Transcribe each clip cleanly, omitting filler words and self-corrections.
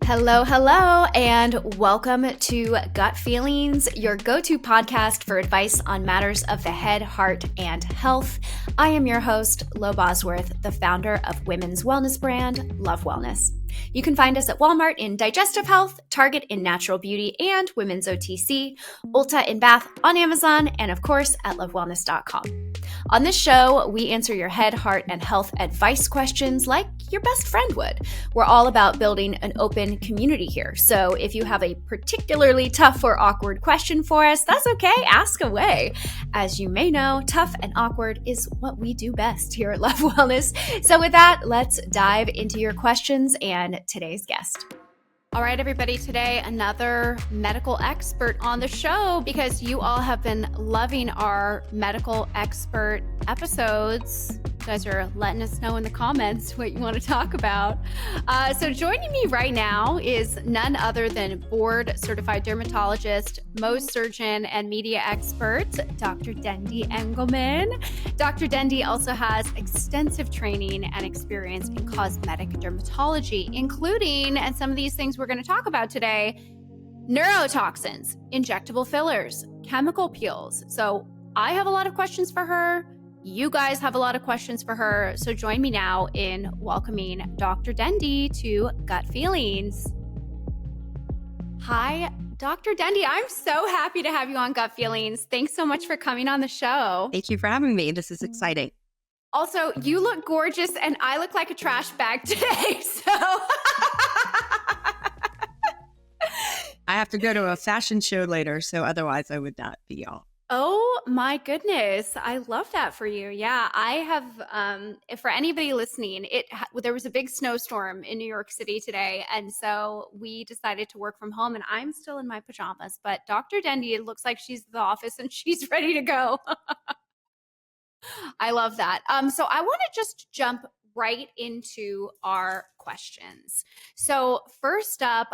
Hello, hello, and welcome to Gut Feelings, your go-to podcast for advice on matters of the head, heart, and health. I am your host, Lo Bosworth, the founder of women's wellness brand, Love Wellness. You can find us at Walmart in digestive health, Target in natural beauty and women's OTC, Ulta in bath on Amazon, and of course at lovewellness.com. On this show, we answer your head, heart, and health advice questions like your best friend would. We're all about building an open community here. So if you have a particularly tough or awkward question for us, that's okay, ask away. As you may know, tough and awkward is what we do best here at Love Wellness. So with that, let's dive into your questions and today's guest. All right, everybody, today another medical expert on the show because you all have been loving our medical expert episodes. You guys are letting us know in the comments what you want to talk about. So joining me right now is none other than board certified dermatologist, Mohs surgeon, and media expert, Dr. Dendy Engelman. Dr. Dendy also has extensive training and experience in cosmetic dermatology, including, and some of these things we're going to talk about today, neurotoxins, injectable fillers, chemical peels. So I have a lot of questions for her. You guys have a lot of questions for her. So join me now in welcoming Dr. Dendy to Gut Feelings. Hi, Dr. Dendy. I'm so happy to have you on Gut Feelings. Thanks so much for coming on the show. Thank you for having me. This is exciting. Also, you look gorgeous and I look like a trash bag today. So I have to go to a fashion show later, so otherwise I would not be all. Oh my goodness. I love that for you. Yeah, I have, for anybody listening, there was a big snowstorm in New York City today. And so we decided to work from home and I'm still in my pajamas, but Dr. Dendy, it looks like she's at the office and she's ready to go. I love that. So I want to just jump right into our questions. So first up,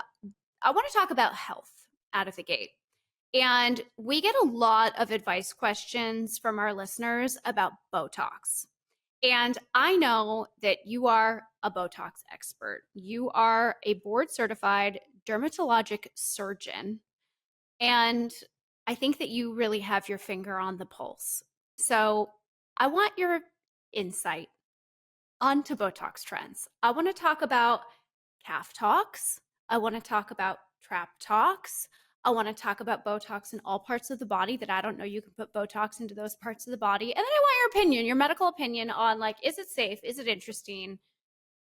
I want to talk about health out of the gate. And we get a lot of advice questions from our listeners about Botox. And I know that you are a Botox expert. You are a board certified dermatologic surgeon. And I think that you really have your finger on the pulse. So I want your insight onto Botox trends. I want to talk about calf talks. I want to talk about trap talks. I want to talk about Botox in all parts of the body that I don't know you can put Botox into those parts of the body. And then I want your opinion, your medical opinion on like, is it safe? Is it interesting?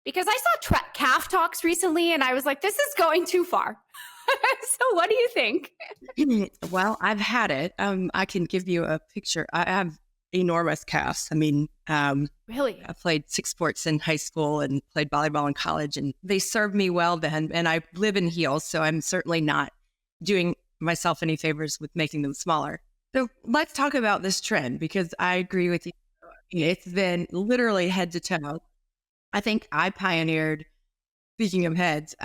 Because I saw calf talks recently and I was like, this is going too far. So what do you think? Well, I've had it. I can give you a picture. I have enormous calves. I mean, Really? I played 6 sports in high school and played volleyball in college, and they served me well then. And I live in heels, so I'm certainly not doing myself any favors with making them smaller. So let's talk about this trend because I agree with you. It's been literally head to toe. I think I pioneered, speaking of heads,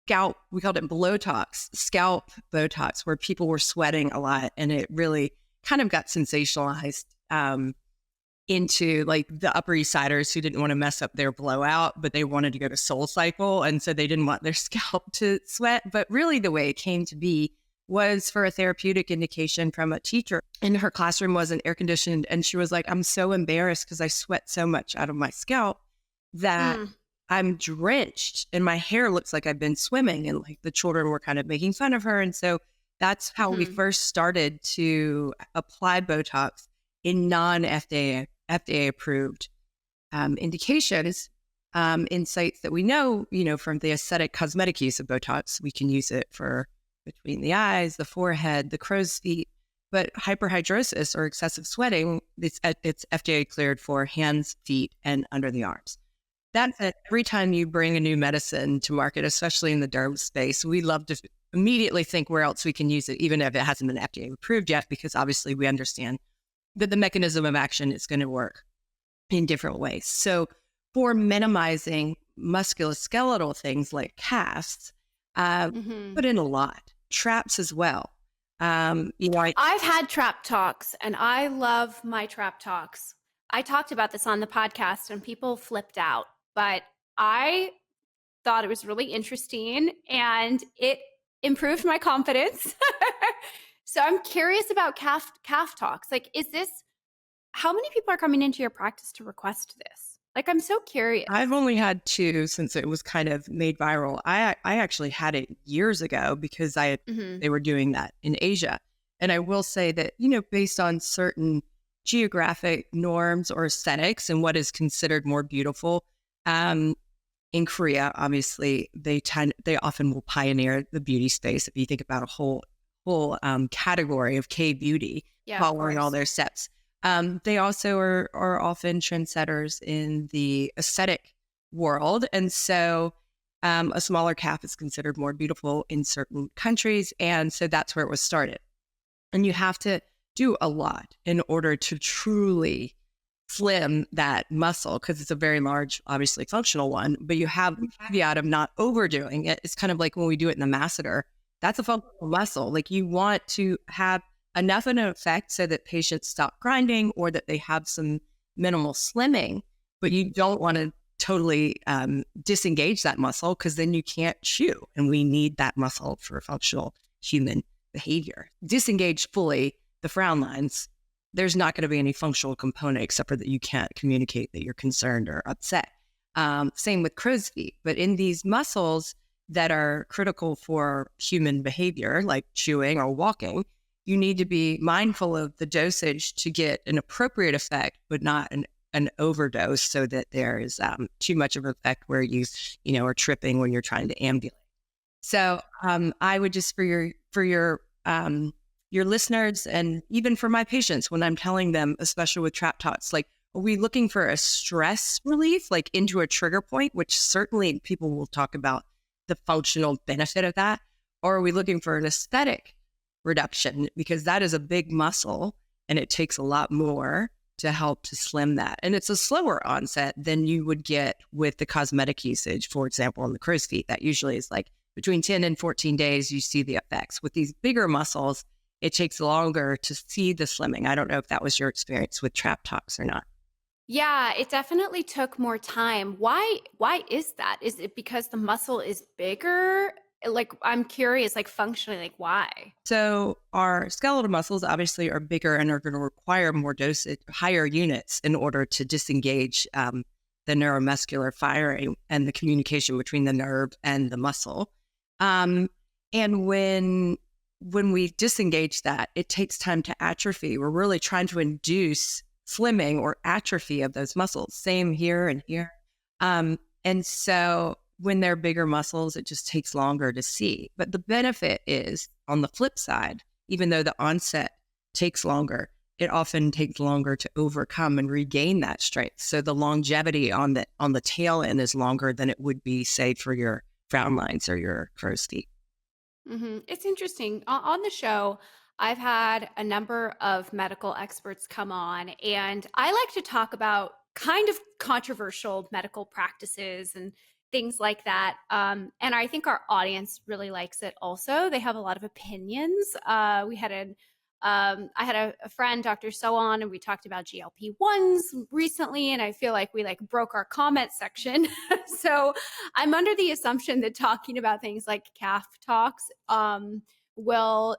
scalp, we called it Botox, scalp Botox, where people were sweating a lot. And it really kind of got sensationalized into like the Upper East Siders who didn't want to mess up their blowout, but they wanted to go to SoulCycle. And so they didn't want their scalp to sweat. But really the way it came to be was for a therapeutic indication from a teacher. And her classroom wasn't air conditioned. And she was like, I'm so embarrassed because I sweat so much out of my scalp that I'm drenched and my hair looks like I've been swimming. And like the children were kind of making fun of her. And so that's how we first started to apply Botox in non-FDA approved indications in sites that we know, from the aesthetic cosmetic use of Botox. We can use it for between the eyes, the forehead, the crow's feet. But hyperhidrosis or excessive sweating, it's FDA cleared for hands, feet, and under the arms. That's it. Every time you bring a new medicine to market, especially in the derm space, we love to immediately think where else we can use it, even if it hasn't been FDA approved yet, because obviously we understand that the mechanism of action is going to work in different ways. So for minimizing musculoskeletal things like casts, put in a lot. Traps as well. I've had trap talks and I love my trap talks. I talked about this on the podcast and people flipped out, but I thought it was really interesting and it improved my confidence. So I'm curious about calf talks. Like, how many people are coming into your practice to request this? Like, I'm so curious. I've only had two since it was kind of made viral. I actually had it years ago because they were doing that in Asia. And I will say that, based on certain geographic norms or aesthetics and what is considered more beautiful, in Korea, obviously, they often will pioneer the beauty space. If you think about a whole category of K-beauty, following all their steps. They also are often trendsetters in the aesthetic world. And so a smaller calf is considered more beautiful in certain countries. And so that's where it was started. And you have to do a lot in order to truly slim that muscle, because it's a very large, obviously functional one, but you have the caveat of not overdoing it. It's kind of like when we do it in the masseter. That's a functional muscle. Like, you want to have enough of an effect so that patients stop grinding or that they have some minimal slimming, but you don't want to totally disengage that muscle, because then you can't chew. And we need that muscle for functional human behavior. Disengage fully the frown lines, there's not going to be any functional component except for that you can't communicate that you're concerned or upset. Same with crow's feet. But in these muscles that are critical for human behavior, like chewing or walking, you need to be mindful of the dosage to get an appropriate effect, but not an overdose, so that there is too much of an effect where you are tripping when you're trying to ambulate. So I would just, for your listeners, and even for my patients, when I'm telling them, especially with trap tots, like, are we looking for a stress relief, like into a trigger point, which certainly people will talk about the functional benefit of that, or are we looking for an aesthetic reduction, because that is a big muscle and it takes a lot more to help to slim that. And it's a slower onset than you would get with the cosmetic usage, for example, on the crow's feet. That usually is like between 10 and 14 days, you see the effects. With these bigger muscles, it takes longer to see the slimming. I don't know if that was your experience with trap talks or not. Yeah, it definitely took more time. Why is that? Is it because the muscle is bigger? Like, I'm curious, like, functionally, like, why? So our skeletal muscles obviously are bigger and are going to require more dosage, higher units, in order to disengage the neuromuscular firing and the communication between the nerve and the muscle. And when we disengage that, it takes time to atrophy. We're really trying to induce slimming or atrophy of those muscles. Same here and here. And so when they're bigger muscles, it just takes longer to see. But the benefit is, on the flip side, even though the onset takes longer, it often takes longer to overcome and regain that strength. So the longevity on the tail end is longer than it would be, say, for your frown lines or your crow's feet. Mm-hmm. It's interesting. On the show, I've had a number of medical experts come on, and I like to talk about kind of controversial medical practices and things like that. And I think our audience really likes it also. They have a lot of opinions. I had a friend, Dr. So on, and we talked about GLP-1s recently, and I feel like we broke our comment section. So I'm under the assumption that talking about things like calf talks will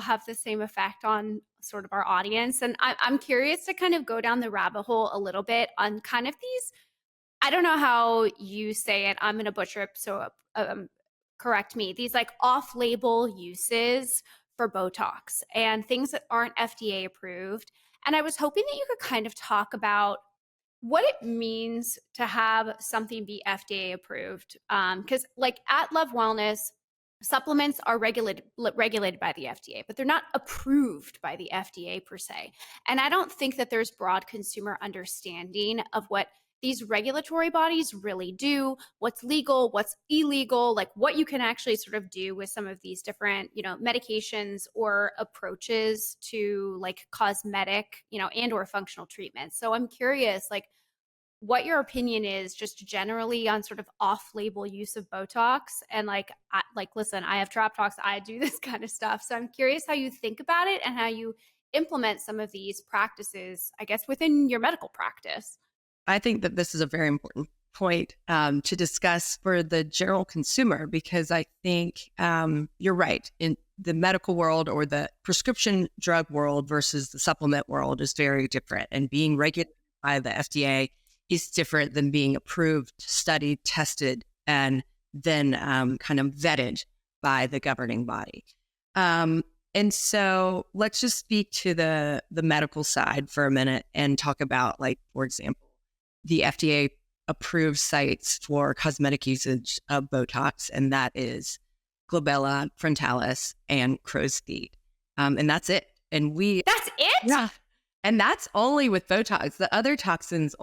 have the same effect on sort of our audience. And I'm curious to kind of go down the rabbit hole a little bit on kind of these, I don't know how you say it, I'm going to butcher it, so correct me, these like off-label uses for Botox and things that aren't FDA approved. And I was hoping that you could kind of talk about what it means to have something be FDA approved. Because like at Love Wellness, supplements are regulated by the FDA, but they're not approved by the FDA per se. And I don't think that there's broad consumer understanding of what these regulatory bodies really do, what's legal, what's illegal, like what you can actually sort of do with some of these different, medications or approaches to like cosmetic, and or functional treatments. So I'm curious, like, what your opinion is just generally on sort of off-label use of Botox. And listen, I have trap talks, I do this kind of stuff. So I'm curious how you think about it and how you implement some of these practices, I guess, within your medical practice. I think that this is a very important point to discuss for the general consumer, because I think you're right. In the medical world or the prescription drug world versus the supplement world is very different. And being regulated by the FDA is different than being approved, studied, tested, and then kind of vetted by the governing body. And so let's just speak to the medical side for a minute and talk about, like, for example, the FDA approved sites for cosmetic usage of Botox, and that is glabella frontalis and crow's feet. And that's it. And That's it? yeah. And that's only with Botox. The other toxins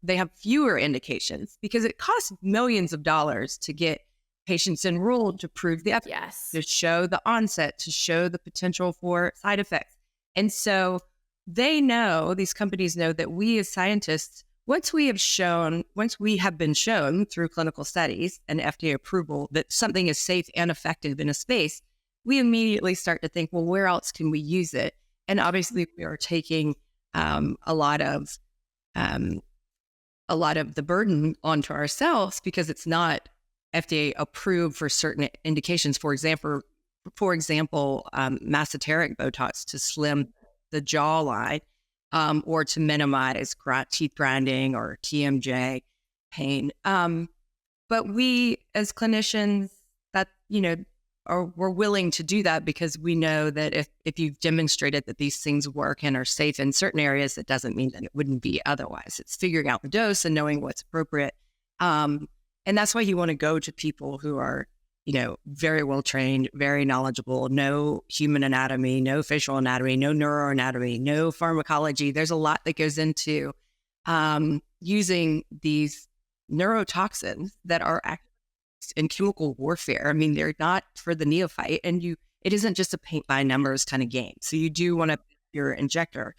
they have fewer indications because it costs millions of dollars to get patients enrolled to prove the efficacy, Yes. to show the onset, to show the potential for side effects. And so these companies know that we as scientists, once we have been shown through clinical studies and FDA approval that something is safe and effective in a space, we immediately start to think, well, where else can we use it? And obviously we are taking a lot of the burden onto ourselves because it's not FDA approved for certain indications. For example, mesoteric Botox to slim the jawline, or to minimize teeth grinding or TMJ pain. But we, as clinicians, that we're willing to do that because we know that if you've demonstrated that these things work and are safe in certain areas, it doesn't mean that it wouldn't be otherwise. It's figuring out the dose and knowing what's appropriate. And that's why you want to go to people who are, very well trained, very knowledgeable, know human anatomy, know facial anatomy, know neuroanatomy, know pharmacology. There's a lot that goes into using these neurotoxins that are in chemical warfare. I mean, they're not for the neophyte, and it isn't just a paint by numbers kind of game. So you do want to pick your injector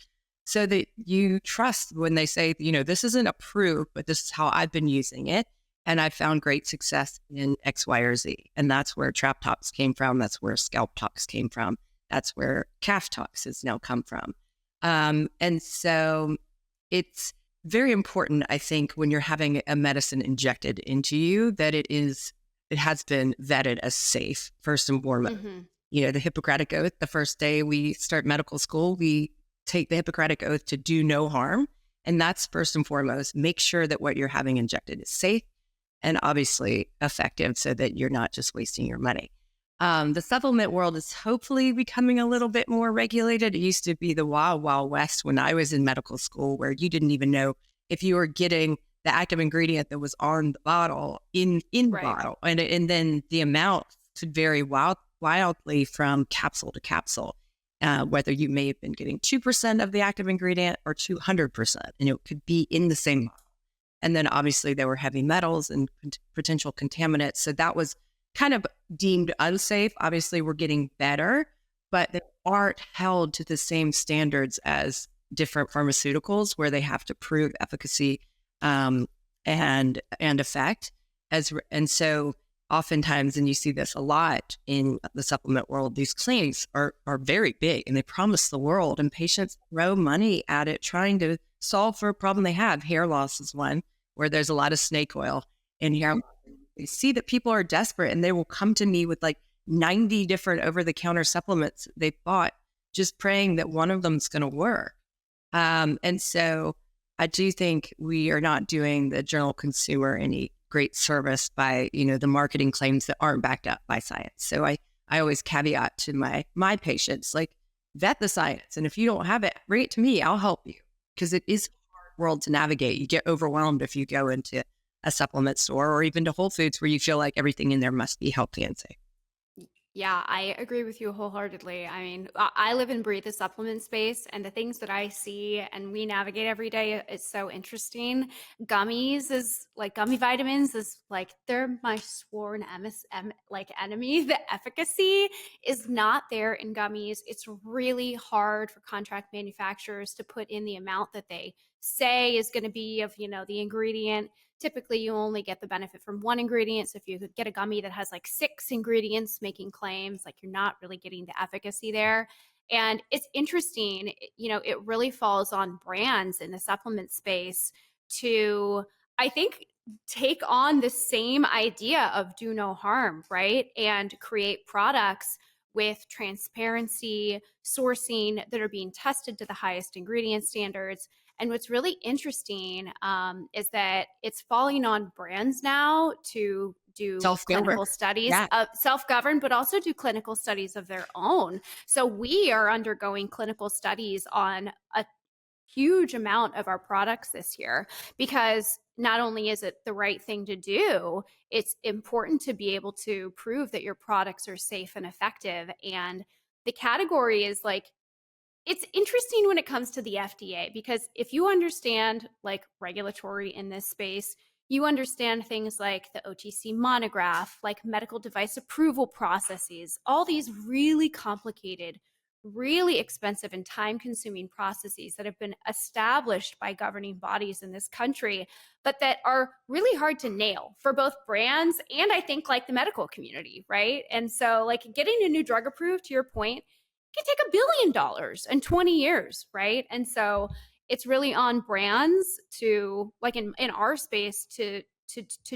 so that you trust when they say, this isn't approved, but this is how I've been using it. And I found great success in X, Y, or Z. And that's where Trap Tox came from. That's where Scalp Tox came from. That's where Calf Tox has now come from. And so it's very important, I think, when you're having a medicine injected into you, that it has been vetted as safe, first and foremost. Mm-hmm. The Hippocratic Oath, the first day we start medical school, we take the Hippocratic Oath to do no harm. And that's first and foremost. Make sure that what you're having injected is safe and obviously effective so that you're not just wasting your money. The supplement world is hopefully becoming a little bit more regulated. It used to be the wild, wild west when I was in medical school, where you didn't even know if you were getting the active ingredient that was on the bottle in the Right. bottle. And then the amount could vary wildly from capsule to capsule, whether you may have been getting 2% of the active ingredient or 200%, and it could be in the same bottle. And then obviously there were heavy metals and potential contaminants. So that was kind of deemed unsafe. Obviously we're getting better, but they aren't held to the same standards as different pharmaceuticals where they have to prove efficacy and effect. And so oftentimes, and you see this a lot in the supplement world, these claims are very big and they promise the world, and patients throw money at it trying to solve for a problem they have. Hair loss is one where there's a lot of snake oil in hair. You see that people are desperate and they will come to me with like 90 different over-the-counter supplements they bought, just praying that one of them is going to work. And so I do think we are not doing the general consumer any great service by, the marketing claims that aren't backed up by science. So I always caveat to my patients, like, vet the science. And if you don't have it, bring it to me. I'll help you, because it is a hard world to navigate. You get overwhelmed if you go into a supplement store or even to Whole Foods where you feel like everything in there must be healthy and safe. Yeah, I agree with you wholeheartedly. I mean, I live and breathe the supplement space, and the things that I see and we navigate every day is so interesting. Gummy vitamins is like, they're my sworn enemy. The efficacy is not there in gummies. It's really hard for contract manufacturers to put in the amount that they say is going to be of, the ingredient. Typically you only get the benefit from one ingredient. So if you could get a gummy that has like 6 ingredients making claims, like, you're not really getting the efficacy there. And it's interesting, it really falls on brands in the supplement space to I think, take on the same idea of do no harm, right? And create products with transparency, sourcing that are being tested to the highest ingredient standards. And what's really interesting is that it's falling on brands now to do Self-governed. clinical studies, Yeah. self-governed, but also do clinical studies of their own. So we are undergoing clinical studies on a huge amount of our products this year, because not only is it the right thing to do, it's important to be able to prove that your products are safe and effective. And the category is like, it's interesting when it comes to the FDA, because if you understand like regulatory in this space, you understand things like the OTC monograph, like medical device approval processes, all these really complicated, really expensive and time consuming processes that have been established by governing bodies in this country, but that are really hard to nail for both brands and I think like the medical community, right? And so, like, getting a new drug approved, to your point, can take $1 billion in 20 years, right? And so it's really on brands to, like, in our space, to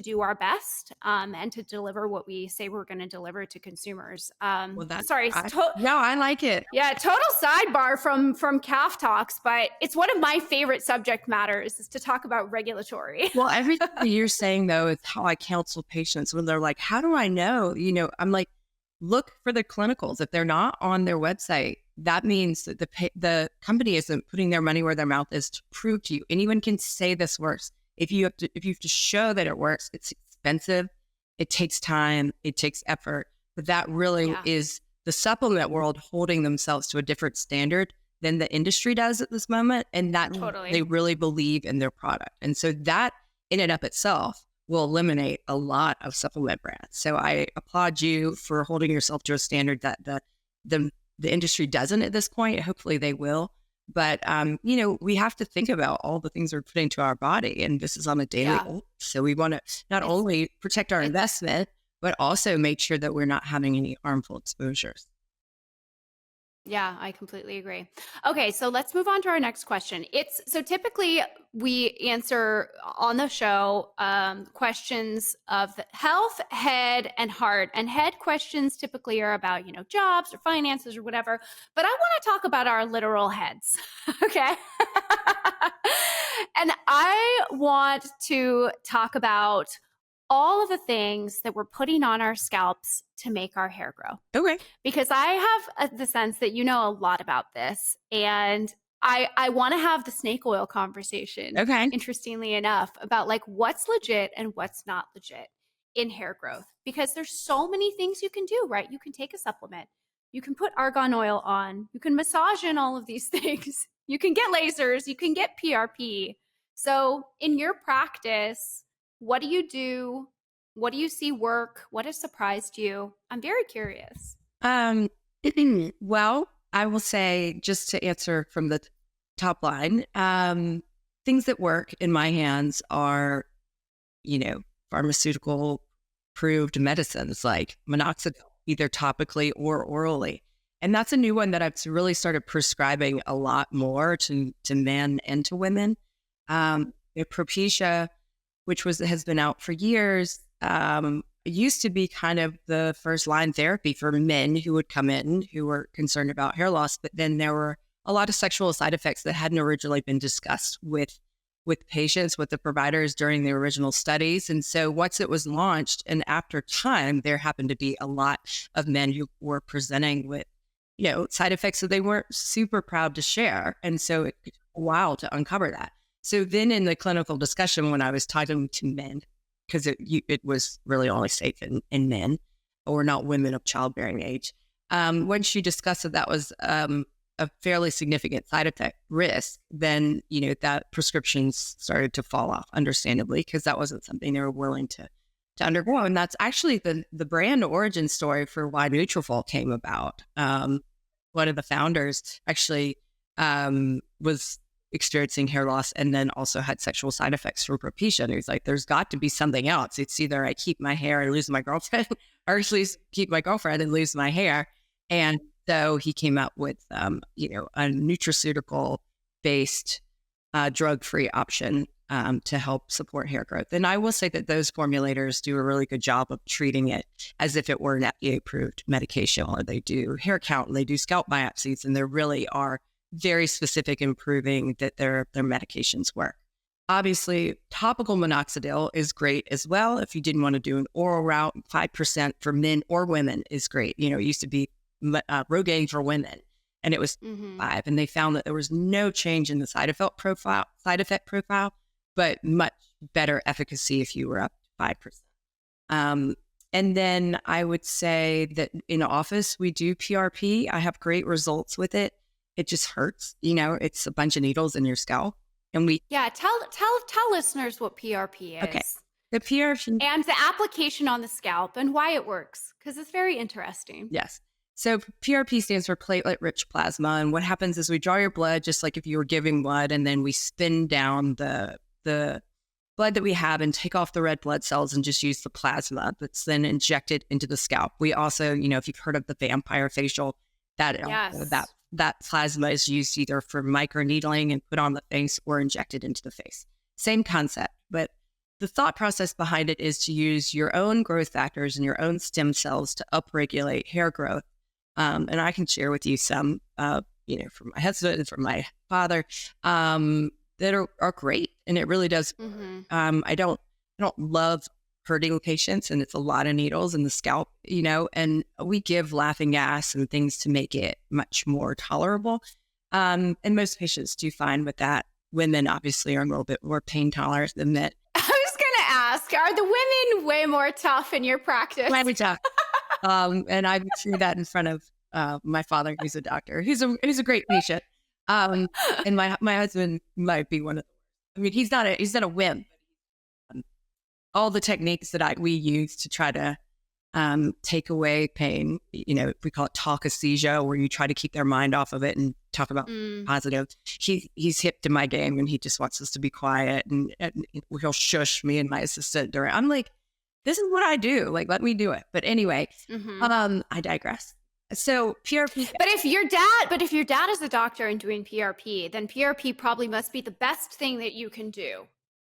do our best and to deliver what we say we're going to deliver to consumers. Well, no, I like it. Yeah, total sidebar from calf talks, but it's one of my favorite subject matters is to talk about regulatory. Well, everything that you're saying though is how I counsel patients when they're like, how do I know? I'm like, look for the clinicals. If they're not on their website, that means that the company isn't putting their money where their mouth is to prove to you. Anyone can say this works. If you have to show that it works, it's expensive. It takes time. It takes effort. But that really is the supplement world holding themselves to a different standard than the industry does at this moment. And that they really believe in their product. And so that in and of itself will eliminate a lot of supplement brands. So I applaud you for holding yourself to a standard that the industry doesn't at this point. Hopefully they will. But, we have to think about all the things we're putting to our body. And this is on a daily basis. So we want to not only protect our investment, but also make sure that we're not having any harmful exposures. Yeah, I completely agree. Okay, so let's move on to our next question. So typically we answer on the show questions of the health, head, and heart. And head questions typically are about, jobs or finances or whatever. But I want to talk about our literal heads. Okay. And I want to talk about all of the things that we're putting on our scalps to make our hair grow. Okay. Because I have the sense that you know a lot about this. And I want to have the snake oil conversation, interestingly enough, about like what's legit and what's not legit in hair growth. Because there's so many things you can do, right? You can take a supplement. You can put argan oil on. You can massage in all of these things. You can get lasers. You can get PRP. So in your practice, what do you do? What do you see work? What has surprised you? I'm very curious. Well, I will say, just to answer from the top line, things that work in my hands are, pharmaceutical approved medicines like minoxidil, either topically or orally. And that's a new one that I've really started prescribing a lot more to men and to women. Propecia, which has been out for years, used to be kind of the first line therapy for men who would come in who were concerned about hair loss. But then there were a lot of sexual side effects that hadn't originally been discussed with patients, with the providers during the original studies. And so once it was launched and after time, there happened to be a lot of men who were presenting with, side effects that they weren't super proud to share. And so it took a while to uncover that. So then in the clinical discussion, when I was talking to men, because it was really only safe in men or not women of childbearing age, when she discussed that was a fairly significant side effect risk, then, that prescriptions started to fall off, understandably, because that wasn't something they were willing to undergo. And that's actually the brand origin story for why Nutrafol came about. One of the founders actually was experiencing hair loss and then also had sexual side effects from Propecia. And he was like, there's got to be something else. It's either I keep my hair and lose my girlfriend, or at least keep my girlfriend and lose my hair. And so he came up with, a nutraceutical based drug-free option to help support hair growth. And I will say that those formulators do a really good job of treating it as if it were an FDA-approved medication, or they do hair count and they do scalp biopsies, and they really are very specific in proving that their medications work. Obviously, topical minoxidil is great as well. If you didn't want to do an oral route, 5% for men or women is great. It used to be Rogaine for women, and it was 5. And they found that there was no change in the side effect profile, but much better efficacy if you were up to 5%. And then I would say that in office, we do PRP. I have great results with it. It just hurts. It's a bunch of needles in your scalp. And tell listeners what PRP is. Okay. The PRP and the application on the scalp and why it works, because it's very interesting. Yes. So PRP stands for platelet-rich plasma, and what happens is we draw your blood just like if you were giving blood, and then we spin down the blood that we have and take off the red blood cells and just use the plasma that's then injected into the scalp. We also, if you've heard of the vampire facial, that plasma is used either for microneedling and put on the face or injected into the face. Same concept, but the thought process behind it is to use your own growth factors and your own stem cells to upregulate hair growth. And I can share with you some, from my husband and from my father, that are great. And it really does. I don't love hurting patients, and it's a lot of needles in the scalp, and we give laughing gas and things to make it much more tolerable. And most patients do fine with that. Women obviously are a little bit more pain tolerant than men. I was going to ask, are the women way more tough in your practice? Way tough. And I've seen that in front of my father, who's a doctor, who's a great patient. And my husband might be one of them. I mean, he's not a wimp. All the techniques that we use to try to take away pain, we call it talkesthesia, where you try to keep their mind off of it and talk about positive. He's hip to my game, and he just wants us to be quiet, and he'll shush me and my assistant I'm like, this is what I do. Like, let me do it. But anyway, I digress. So PRP. But if your dad is a doctor and doing PRP, then PRP probably must be the best thing that you can do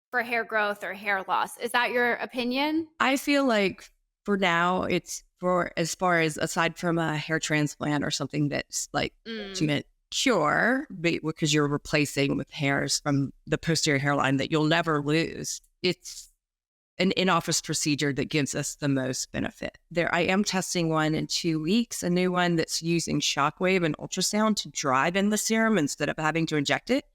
for hair growth or hair loss. Is that your opinion? I feel like for now, it's for as far as aside from a hair transplant or something that's like ultimate cure, because you're replacing with hairs from the posterior hairline that you'll never lose. It's an in-office procedure that gives us the most benefit. I am testing one in 2 weeks, a new one that's using shockwave and ultrasound to drive in the serum instead of having to inject it.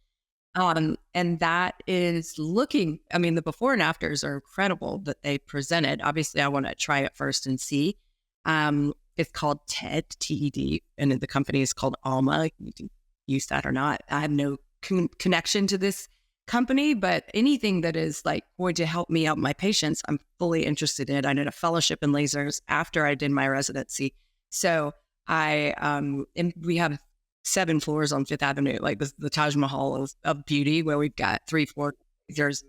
And that is the before and afters are incredible that they presented. Obviously, I want to try it first and see. It's called TED, TED, and the company is called Alma. You can use that or not. I have no connection to this company, but anything that is like going to help me help my patients, I'm fully interested in. I did a fellowship in lasers after I did my residency. So and we have 7 floors on Fifth Avenue, like the Taj Mahal of beauty, where we've got 3 floors, there's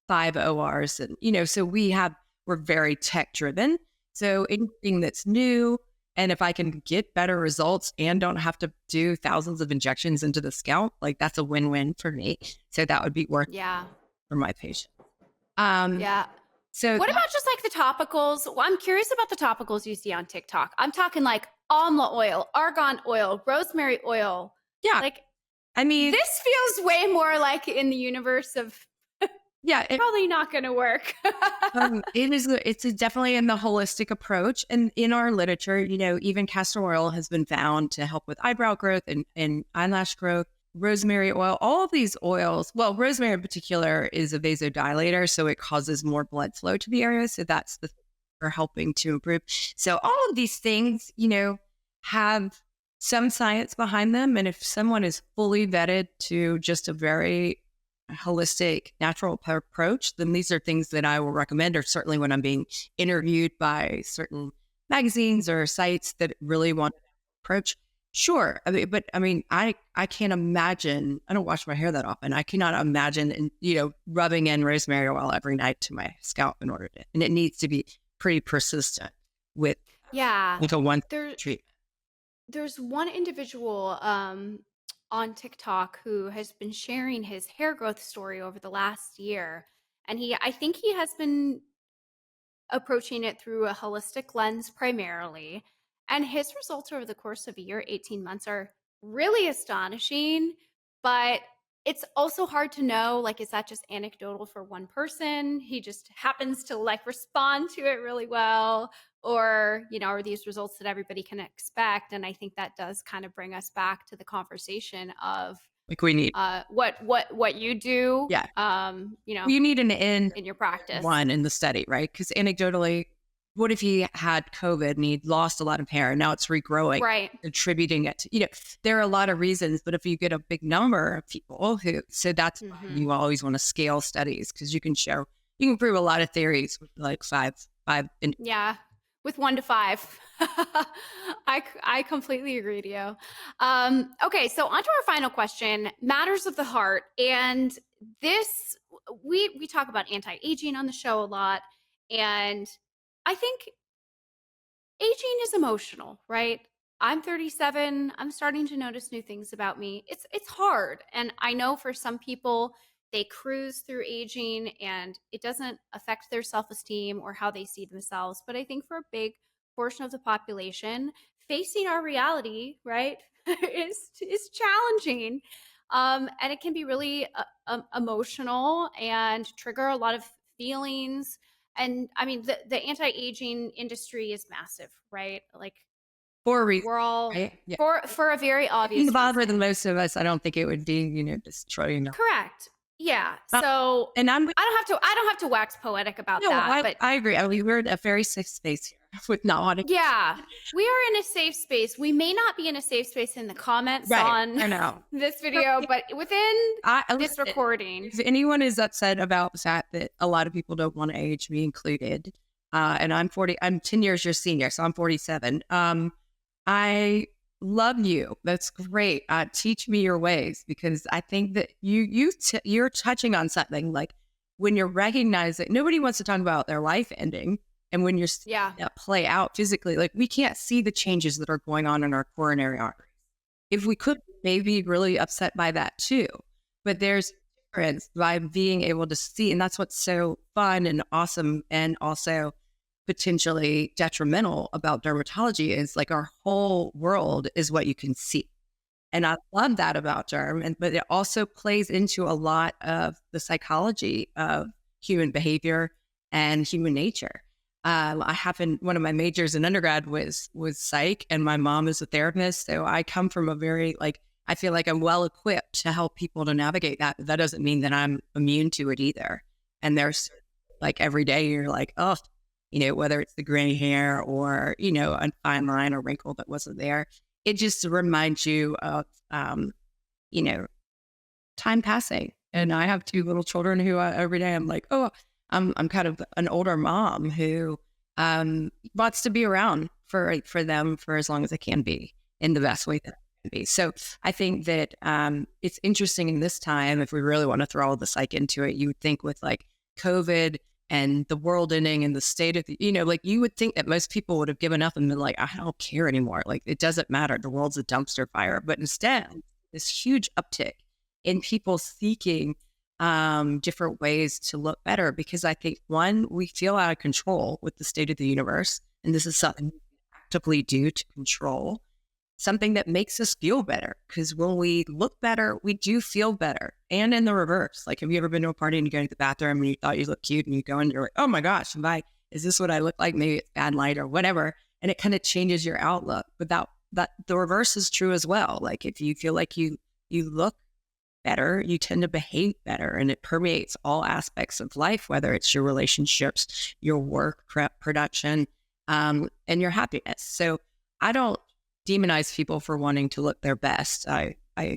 5 ORs, and so we're very tech driven. So anything that's new, and if I can get better results and don't have to do thousands of injections into the scalp, like that's a win-win for me. So that would be worth for my patient. So what about just like the topicals? Well, I'm curious about the topicals you see on TikTok. I'm talking like almond oil, argan oil, rosemary oil. Yeah. Like, I mean, this feels way more like in the universe of probably not going to work. It's definitely in the holistic approach. And in our literature, even castor oil has been found to help with eyebrow growth and eyelash growth. Rosemary oil, all of these oils, well, rosemary in particular is a vasodilator, so it causes more blood flow to the area. So that's the thing we're helping to improve. So all of these things, have some science behind them. And if someone is fully vetted to just a very holistic, natural approach, then these are things that I will recommend, or certainly when I'm being interviewed by certain magazines or sites that really want to approach. Sure. I can't imagine, I don't wash my hair that often. I cannot imagine, rubbing in rosemary oil every night to my scalp in order to, and it needs to be pretty persistent with a one treatment. There's one individual, on TikTok who has been sharing his hair growth story over the last year. And I think he has been approaching it through a holistic lens primarily. And his results over the course of a year, 18 months, are really astonishing. But it's also hard to know, like, is that just anecdotal for one person? He just happens to like respond to it really well. Or, are these results that everybody can expect? And I think that does kind of bring us back to the conversation of Like we need, what you do, yeah, you need an end in your practice. one in the study, right? Because anecdotally, what if he had COVID and he'd lost a lot of hair and now it's regrowing, Right. attributing it to, there are a lot of reasons, but if you get a big number of people so that's why Hmm. you always want to scale studies because you can prove a lot of theories with like five. Yeah, with 1 to 5. I completely agree with you. Okay, so on to our final question, matters of the heart. And this, we talk about anti-aging on the show a lot, and I think aging is emotional, right? I'm 37. I'm starting to notice new things about me. It's hard. And I know for some people they cruise through aging and it doesn't affect their self-esteem or how they see themselves, but I think for a big portion of the population, facing our reality, right, is challenging. And it can be really emotional and trigger a lot of feelings. And I mean, the anti-aging industry is massive, right? Like, For a reason, we're all right? Yeah. for a very In obvious bother than reason. most of us, I don't think it would be, destroying. Correct. Yeah. So And I'm I don't have to wax poetic about no, that, I but I agree. I mean, we're in a very safe space here with not wanting. yeah, we are in a safe space. We may not be in a safe space in the comments Right. on I know. this video, but within this Listen, recording. if anyone is upset about the fact that a lot of people don't want to age, me included, and I'm 40, I'm 10 years your senior, so I'm 47. I love you. That's great. Teach me your ways because I think that you're touching on something like when you're recognizing nobody wants to talk about their life ending. And when you're seeing Yeah. that play out physically, like we can't see the changes that are going on in our coronary arteries. If we could, maybe really upset by that too. But there's difference by being able to see, and that's what's so fun and awesome, and also potentially detrimental about dermatology is like our whole world is what you can see. And I love that about derm, but it also plays into a lot of the psychology of human behavior and human nature. I happen one of my majors in undergrad was psych, and my mom is a therapist, so I come from a very like I feel like I'm well equipped to help people to navigate that. But that doesn't mean that I'm immune to it either. And there's like every day you're like, oh, whether it's the gray hair or a fine line or wrinkle that wasn't there, it just reminds you of you know time passing. And I have two little children who every day I'm like, oh, I'm kind of an older mom who wants to be around for them for as long as I can be in the best way that I can be. So I think that it's interesting in this time, if we really want to throw all the psych into it, you would think with like COVID and the world ending and the state of the, like you would think that most people would have given up and been like, I don't care anymore. Like it doesn't matter. The world's a dumpster fire. But instead, this huge uptick in people seeking different ways to look better because I think one, we feel out of control with the state of the universe. And this is something we actively do to control something that makes us feel better. Because when we look better, we do feel better. And in the reverse, like have you ever been to a party and you go to the bathroom and you thought you looked cute and you go and you're like, oh my gosh, is this what I look like? Maybe it's bad light or whatever. And it kind of changes your outlook. But that the reverse is true as well. Like if you feel like you look better, you tend to behave better, and it permeates all aspects of life, whether it's your relationships, your work, production, and your happiness. So I don't demonize people for wanting to look their best. I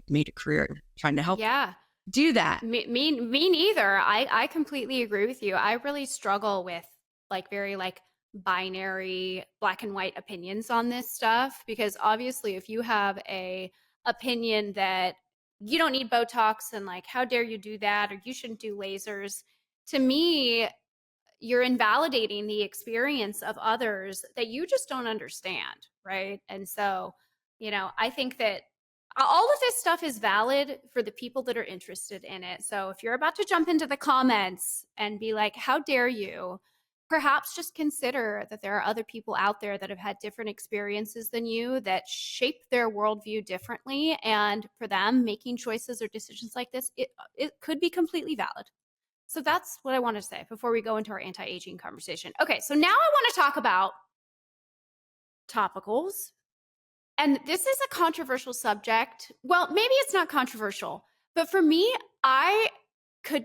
made a career trying to help Yeah. do that. Me neither. I completely agree with you. I really struggle with like very like binary black and white opinions on this stuff because obviously if you have a opinion that you don't need Botox and like how dare you do that or you shouldn't do lasers, to me you're invalidating the experience of others that you just don't understand, right? And so, I think that all of this stuff is valid for the people that are interested in it. So if you're about to jump into the comments and be like, how dare you? Perhaps just consider that there are other people out there that have had different experiences than you that shape their worldview differently. And for them, making choices or decisions like this, it could be completely valid. So that's what I want to say before we go into our anti-aging conversation. Okay, so now I want to talk about topicals. And this is a controversial subject. Well, maybe it's not controversial, but for me, I threw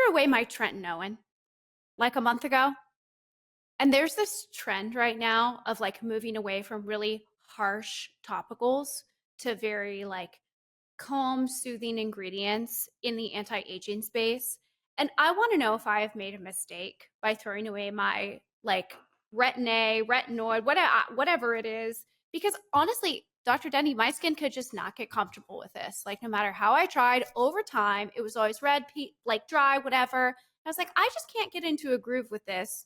away my Trenton like a month ago. And there's this trend right now of like moving away from really harsh topicals to very like calm, soothing ingredients in the anti-aging space. And I want to know if I have made a mistake by throwing away my like retinoid, whatever it is. Because honestly, Dr. Denny, my skin could just not get comfortable with this. Like no matter how I tried over time, it was always red, like dry, whatever. I was like, I just can't get into a groove with this.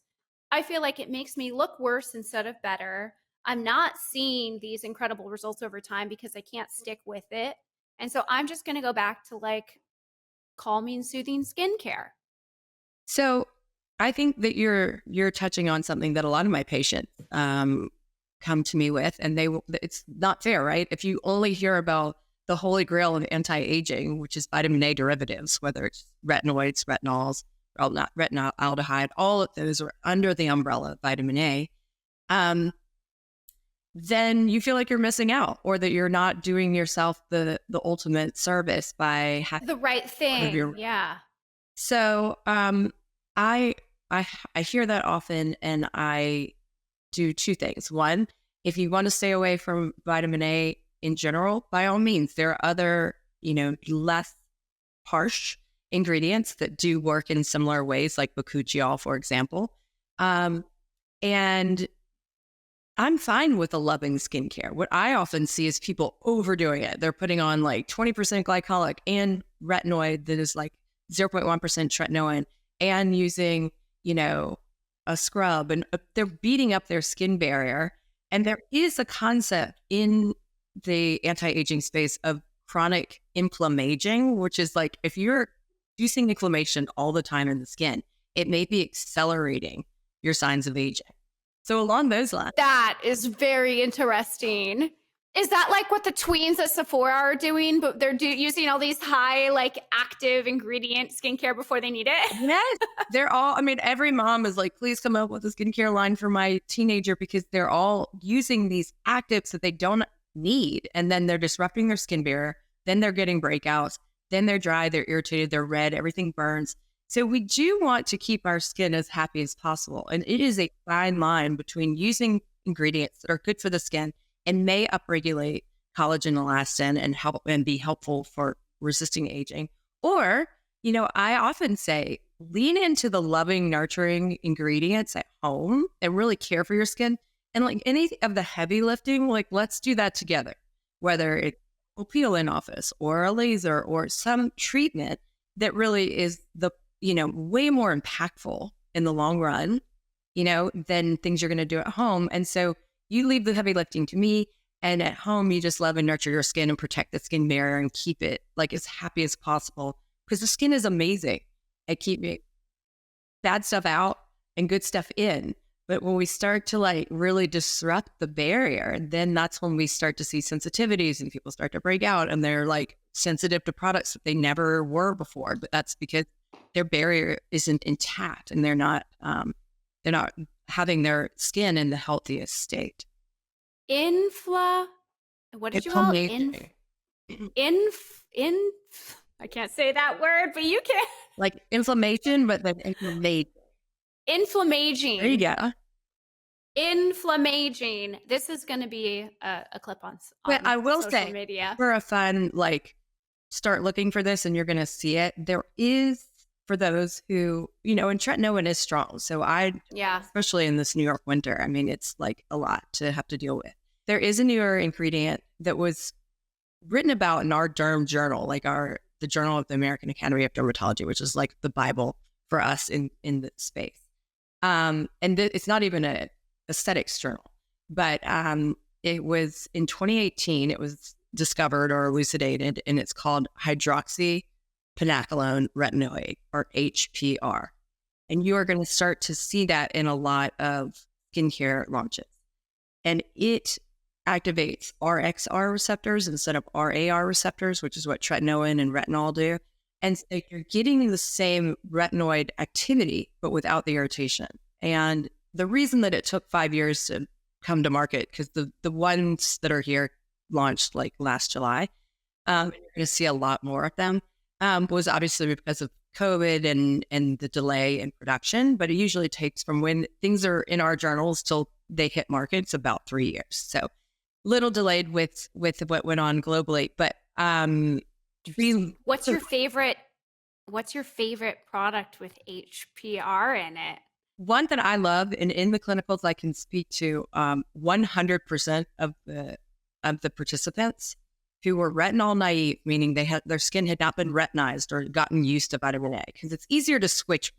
I feel like it makes me look worse instead of better. I'm not seeing these incredible results over time because I can't stick with it. And so I'm just going to go back to like calming, soothing skincare. So I think that you're touching on something that a lot of my patients come to me with, and it's not fair, right? If you only hear about the holy grail of anti-aging, which is vitamin A derivatives, whether it's retinoids, retinols, well, not retinaldehyde, all of those are under the umbrella of vitamin A. Then you feel like you're missing out, or that you're not doing yourself the ultimate service by having the right thing. Yeah. So I hear that often, and I do two things. One, if you want to stay away from vitamin A in general, by all means, there are other, less harsh ingredients that do work in similar ways, like bakuchiol, for example. And I'm fine with a loving skincare. What I often see is people overdoing it. They're putting on like 20% glycolic and retinoid that is like 0.1% tretinoin, and using, a scrub, and they're beating up their skin barrier. And there is a concept in the anti-aging space of chronic inflammaging, which is like if you're producing inflammation all the time in the skin, it may be accelerating your signs of aging. So along those lines. That is very interesting. Is that like what the tweens at Sephora are doing? But they're using all these high, like active ingredient skincare before they need it? Yes. They're all, every mom is like, please come up with a skincare line for my teenager, because they're all using these actives that they don't need. And then they're disrupting their skin barrier. Then they're getting breakouts. Then they're dry, they're irritated, they're red, everything burns. So we do want to keep our skin as happy as possible. And it is a fine line between using ingredients that are good for the skin and may upregulate collagen, elastin, and help and be helpful for resisting aging. Or, I often say, lean into the loving, nurturing ingredients at home and really care for your skin. And like any of the heavy lifting, like let's do that together, whether it's a peel in office or a laser or some treatment that really is the, way more impactful in the long run, than things you're going to do at home. And so you leave the heavy lifting to me, and at home, you just love and nurture your skin and protect the skin barrier and keep it like as happy as possible, because the skin is amazing at keeping bad stuff out and good stuff in. But when we start to like really disrupt the barrier, then that's when we start to see sensitivities and people start to break out, and they're like sensitive to products that they never were before. But that's because their barrier isn't intact, and they're not having their skin in the healthiest state. What did you call it? I can't say that word, but you can. Like inflammation, but then inflammation. Inflammaging. There you go. Inflammaging. This is going to be a clip on but I will say, media. For a fun, start looking for this and you're going to see it. There is, for those who, and tretinoin is strong. So especially in this New York winter, it's like a lot to have to deal with. There is a newer ingredient that was written about in our derm journal, like the Journal of the American Academy of Dermatology, which is like the Bible for us in the space. And it's not even a aesthetics journal, but it was in 2018. It was discovered or elucidated, and it's called hydroxypanacolone retinoid, or HPR. And you are going to start to see that in a lot of skincare launches. And it activates RXR receptors instead of RAR receptors, which is what tretinoin and retinol do. And so you're getting the same retinoid activity, but without the irritation. And the reason that it took 5 years to come to market, because the ones that are here launched like last July, you're going to see a lot more of them, was obviously because of COVID and the delay in production. But it usually takes from when things are in our journals till they hit market, it's about 3 years. So little delayed with what went on globally. But what's your favorite product with HPR in it? One that I love, and in the clinicals I can speak to 100% of the participants who were retinol naive, meaning their skin had not been retinized or gotten used to vitamin A, because it's easier to switch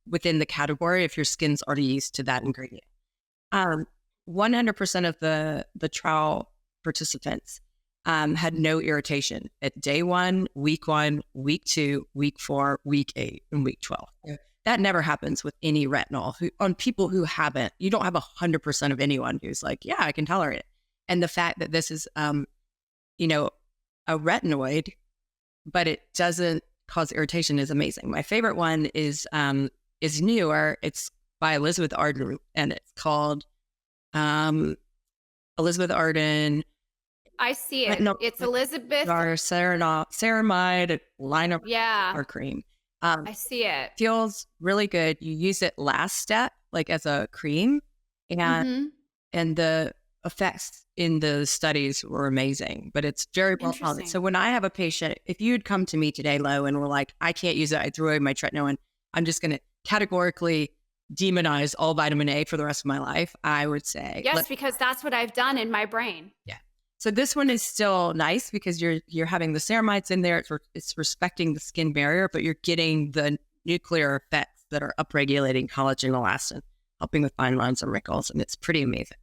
within the category if your skin's already used to that ingredient. 100% of the trial participants had no irritation at day 1, week 1, week 2, week 4, week 8, and week 12. Yeah. That never happens with any retinol. On people who haven't, you don't have 100% of anyone who's like, yeah, I can tolerate it. And the fact that this is, a retinoid, but it doesn't cause irritation is amazing. My favorite one is newer. It's by Elizabeth Arden, and it's called Elizabeth Arden. I see it. It's Elizabeth Ceramide liner cream. I see it. Feels really good. You use it last step, like as a cream, and the effects in the studies were amazing. But it's very well tolerated. So when I have a patient, if you'd come to me today, Lo, and we're like, I can't use it, I threw away my tretinoin, I'm just going to categorically demonize all vitamin A for the rest of my life, I would say yes, because that's what I've done in my brain. Yeah. So this one is still nice because you're having the ceramides in there. It's respecting the skin barrier, but you're getting the nuclear effects that are upregulating collagen, elastin, helping with fine lines and wrinkles, and it's pretty amazing.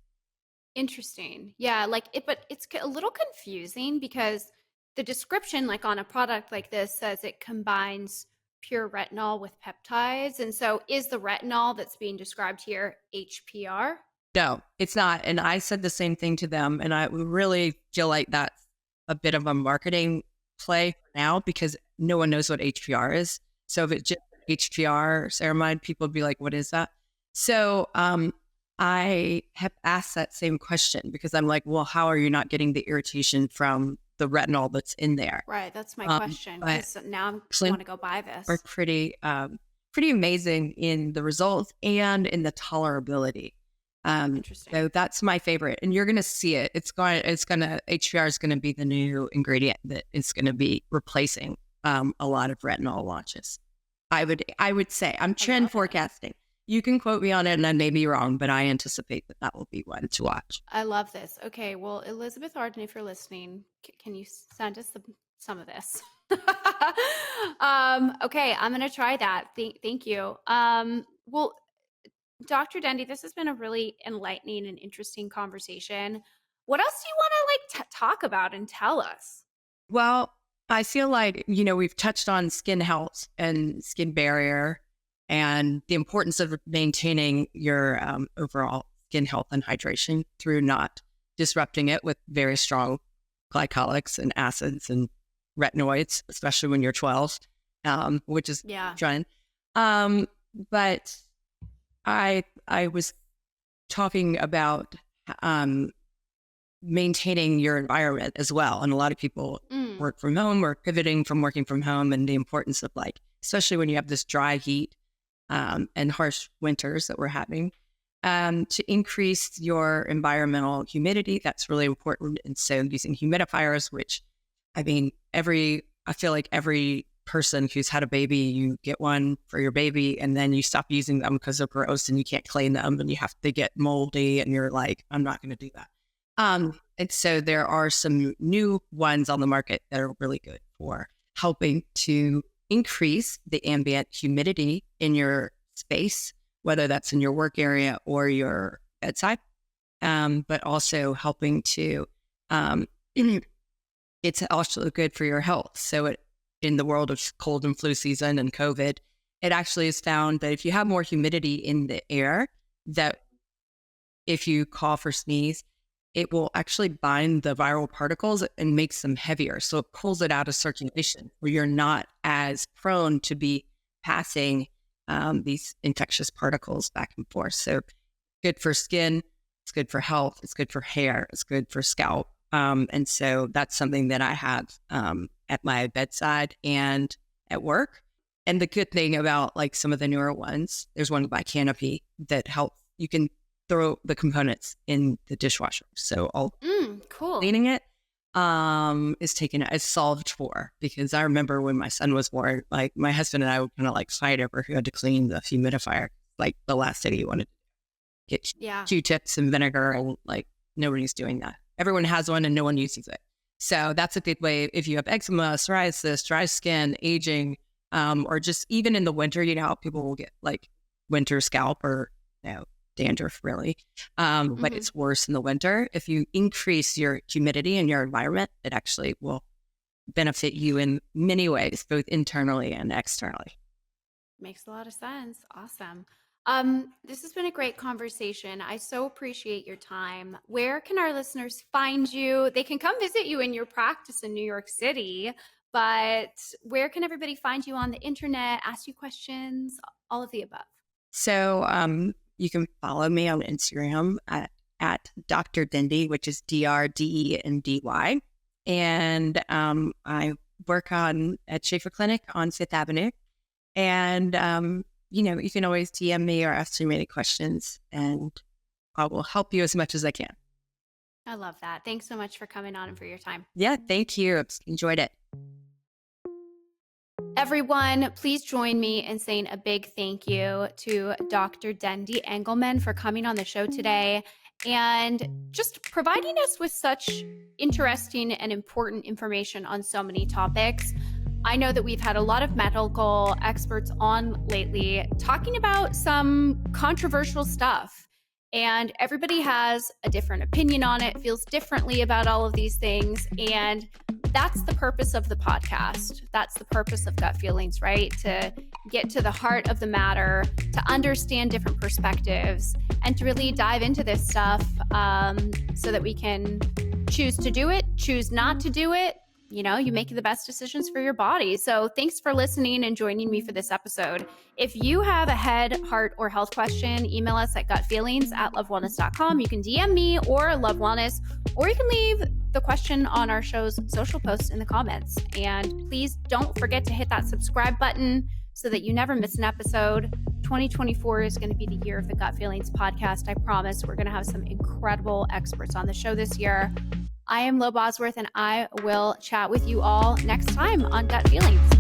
Interesting. Yeah, but it's a little confusing because the description, like on a product like this, says it combines pure retinol with peptides. And so is the retinol that's being described here HPR? No, it's not. And I said the same thing to them. And I really feel like that's a bit of a marketing play now because no one knows what HPR is. So if it's just HPR ceramide, people would be like, what is that? So I have asked that same question because I'm like, well, how are you not getting the irritation from the retinol that's in there? Right. That's my question. Because now I want to go buy this. Are pretty amazing in the results and in the tolerability. Interesting. So that's my favorite, and you're going to see it. HPR is going to be the new ingredient that is going to be replacing a lot of retinol launches. I would say I'm trend forecasting. You can quote me on it, and I may be wrong, but I anticipate that will be one to watch. I love this. Okay, well, Elizabeth Arden, if you're listening, can you send us some of this? Okay, I'm going to try that. Thank you. Well, Dr. Dendy, this has been a really enlightening and interesting conversation. What else do you want to talk about and tell us? Well, I feel like, we've touched on skin health and skin barrier and the importance of maintaining your overall skin health and hydration through not disrupting it with very strong glycolics and acids and retinoids, especially when you're 12, which is trying. But I was talking about maintaining your environment as well. And a lot of people work from home or pivoting from working from home, and the importance of especially when you have this dry heat and harsh winters that we're having, to increase your environmental humidity. That's really important. And so using humidifiers, which I feel like every person who's had a baby, you get one for your baby and then you stop using them because they're gross and you can't clean them and they get moldy and you're like, I'm not going to do that. And so there are some new ones on the market that are really good for helping to increase the ambient humidity in your space, whether that's in your work area or your bedside, but also helping to it's also good for your health. So in the world of cold and flu season and COVID, it actually is found that if you have more humidity in the air, that if you cough or sneeze, it will actually bind the viral particles and makes them heavier. So it pulls it out of circulation where you're not as prone to be passing these infectious particles back and forth. So good for skin, it's good for health, it's good for hair, it's good for scalp. And so that's something that I have at my bedside and at work. And the good thing about like some of the newer ones, there's one by Canopy that helps. You can throw the components in the dishwasher. So all cool. cleaning it is solved for, because I remember when my son was born, like my husband and I would kind of like fight over who had to clean the humidifier, like the last thing he wanted to get Q-tips and vinegar, and like nobody's doing that. Everyone has one and no one uses it. So that's a good way if you have eczema, psoriasis, dry skin, aging, or just even in the winter, you know how people will get like winter scalp or dandruff really. But it's worse in the winter. If you increase your humidity in your environment, it actually will benefit you in many ways, both internally and externally. Makes a lot of sense. Awesome. This has been a great conversation. I so appreciate your time. Where can our listeners find you? They can come visit you in your practice in New York City, but where can everybody find you on the internet, ask you questions, all of the above? So you can follow me on Instagram at Dr. Dendy, which is DRDENDY. And I work at Schaefer Clinic on 5th Avenue. And, you can always DM me or ask me any questions, and I will help you as much as I can. I love that. Thanks so much for coming on and for your time. Yeah, thank you. I've enjoyed it. Everyone, please join me in saying a big thank you to Dr. Dendy Engelman for coming on the show today and just providing us with such interesting and important information on so many topics. I know that we've had a lot of medical experts on lately talking about some controversial stuff, and everybody has a different opinion on it, feels differently about all of these things. And that's the purpose of the podcast. That's the purpose of Gut Feelings, right? To get to the heart of the matter, to understand different perspectives, and to really dive into this stuff so that we can choose to do it, choose not to do it. You make the best decisions for your body. So thanks for listening and joining me for this episode. If you have a head, heart, or health question, email us at gutfeelings@lovewellness.com. You can DM me or Love Wellness, or you can leave the question on our show's social posts in the comments. And please don't forget to hit that subscribe button so that you never miss an episode. 2024 is going to be the year of the Gut Feelings podcast. I promise we're going to have some incredible experts on the show this year. I am Lo Bosworth, and I will chat with you all next time on Gut Feelings.